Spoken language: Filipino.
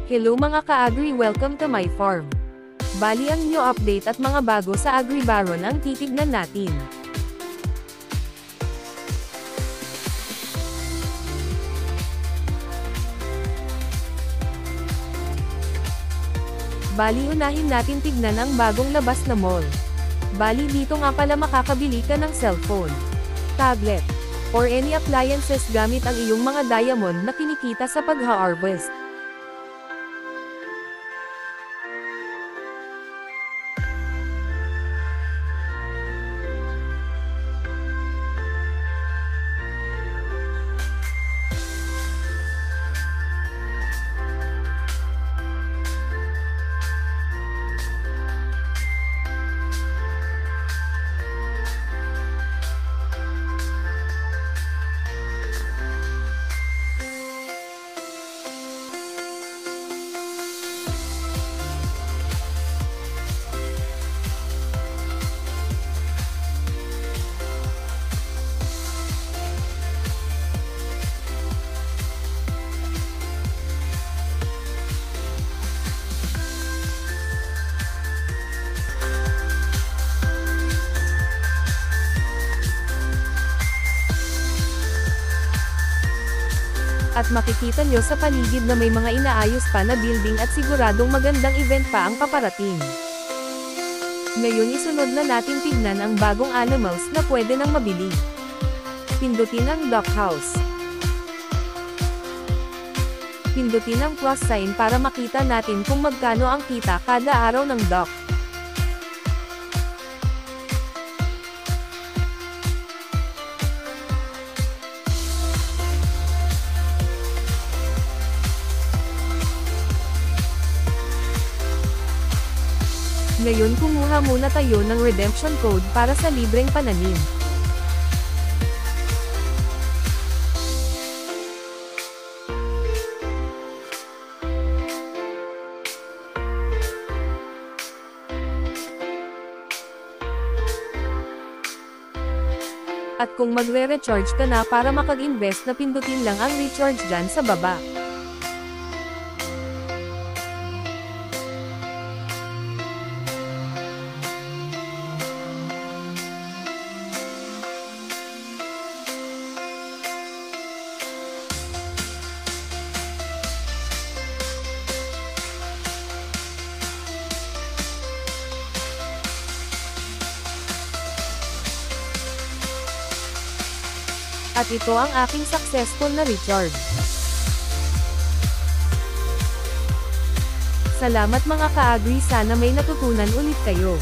Hello mga ka-agri, welcome to my farm. Bali ang new update at mga bago sa AgriBaron ang titignan natin. Bali unahin natin tignan ang bagong labas na mall. Bali dito nga pala makakabili ka ng cellphone, tablet, or any appliances gamit ang iyong mga diamond na kinikita sa pagha-harvest. At makikita nyo sa paligid na may mga inaayos pa na building at siguradong magandang event pa ang paparating. Ngayon isunod na natin tignan ang bagong animals na pwede nang mabili. Pindutin ang duck house. Pindutin ang plus sign para makita natin kung magkano ang kita kada araw ng duck. Ngayon kumuha muna tayo ng redemption code para sa libreng pananim. At kung magre-recharge ka na para makag-invest na pindutin lang ang recharge dyan sa baba. At ito ang aking successful na recharge. Salamat mga ka-agri, sana may natutunan ulit kayo.